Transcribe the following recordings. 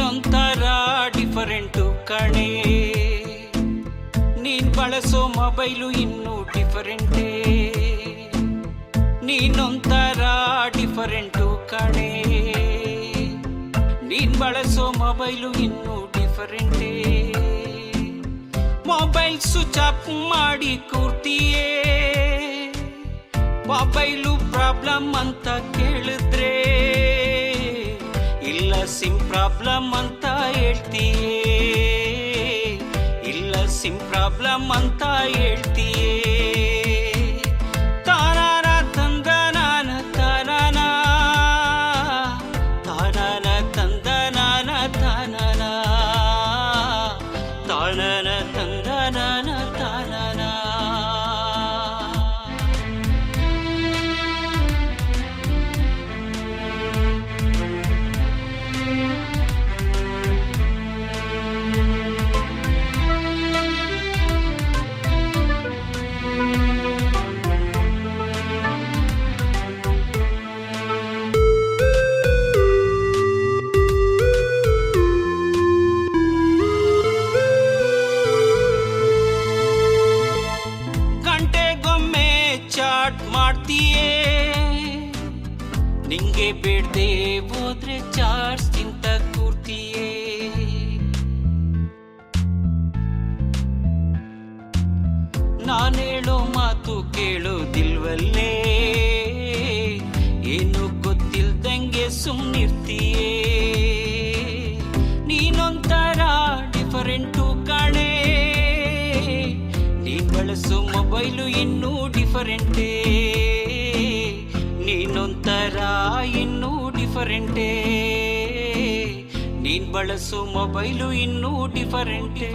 ನೀನೊಂಥರ different ಕಣೆ, ನೀನ್ ಬಳಸೋ ಮೊಬೈಲು ಇನ್ನೂ ಡಿಫರೆಂಟೇ. ನೀನೊಂಥರ ಡಿಫರೆಂಟು ಕಣೆ, ನೀನ್ ಬಳಸೋ ಮೊಬೈಲು ಇನ್ನೂ ಡಿಫರೆಂಟೇ. ಮೊಬೈಲ್ ಸ್ವಿಚ್ ಆಫ್ ಮಾಡಿ ಕೂರ್ತೀಯೇ, ಮೊಬೈಲು ಪ್ರಾಬ್ಲಮ್ ಅಂತ ಕೇಳಿದ್ರೆ ಇಲ್ಲ ಸಿಮ್ ಪ್ರಾಬ್ಲಮ್ ಅಂತ ಹೇಳ್ತೀಯೇ, ಇಲ್ಲ ಸಿಮ್ ಪ್ರಾಬ್ಲಮ್ ಅಂತ ಹೇಳ್ತೀಯೇ. ತಾನಾನ ತಂದ ನಾನ ತಾನಾನ, ತಾನಾನ ತಂದ ನಾನ ತಾನಾನ, ತಾನಾನ ತಂದ ನಾನ ತಾನಾನ. ಗಂಟೆಗೊಮ್ಮೆ ಚಾಟ್ ಮಾಡ್ತೀಯೇ, ನಿಂಗೆ ಬೇಡ್ದೆ ಹೋದ್ರೆ ಚಾರ್ಜ್ ತಿಂತ ಕೂರ್ತೀಯೇ. ನಾನೇಳೋ ಮಾತು ಕೇಳೋದಿಲ್ವಲ್ಲೇ, ಏನು ಗೊತ್ತಿಲ್ದಂಗೆ ಸುಮ್ನಿರ್ತೀಯೇ. ನೀನೊಂಥರ ಡಿಫರೆಂಟು ಕಣೆ, ನೀನ್ ಬಳಸೋ ಮೊಬೈಲು ಇನ್ನೂ ಡಿಫರೆಂಟೇ. ನೀನೊಂಥರ ಇನ್ನೂ ಡಿಫರೆಂಟೇ, ನೀನ್ ಬಳಸೋ ಮೊಬೈಲು ಇನ್ನೂ ಡಿಫರೆಂಟೇ.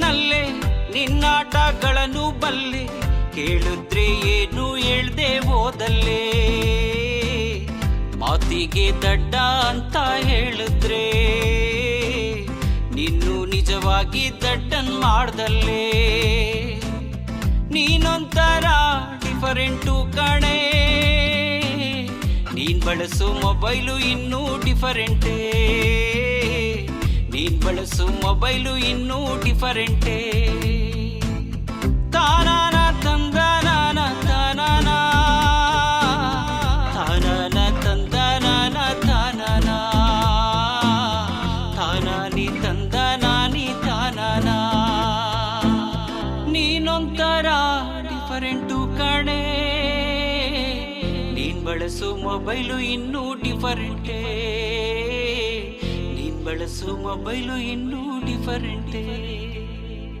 ನಲ್ಲೇ ನಿನ್ನಾಟಗಳನ್ನು ಬಲ್ಲೆ, ಕೇಳಿದ್ರೆ ಏನು ಹೇಳ್ದೆ ಓದಲ್ಲೇ. ಮಾತಿಗೆ ದಡ್ಡ ಅಂತ ಹೇಳಿದ್ರೆ ನಿನ್ನು ನಿಜವಾಗಿ ದಡ್ಡನ್ ಮಾಡ್ದಲ್ಲೇ. ನೀನೊಂಥರ ಡಿಫರೆಂಟು ಕಣೆ, ನೀನ್ ಬಳಸೋ ಮೊಬೈಲು ಇನ್ನೂ ಡಿಫರೆಂಟೇ. ನೀನ್ ಬಳಸೋ ಮೊಬೈಲು ಇನ್ನೂ ಡಿಫರೆಂಟೇ. ತಾನಾನ ತಂದ ನಾನ ತಾನಾನ, ತಾನಾನ ತಂದ ನಾನ ತಾನಾನ, ತಾನಾನಿ ತಂದ ನಾನಿ ತಾನಾನ. ನೀನೊಂಥರ ಡಿಫರೆಂಟು ಕಣೆ, ನೀನ್ ಬಳಸೋ ಮೊಬೈಲು ಇನ್ನೂ ಡಿಫರೆಂಟೇ. ಬಳಸೋ ಮೊಬೈಲು ಇನ್ನೂ ಡಿಫರೆಂಟೇ.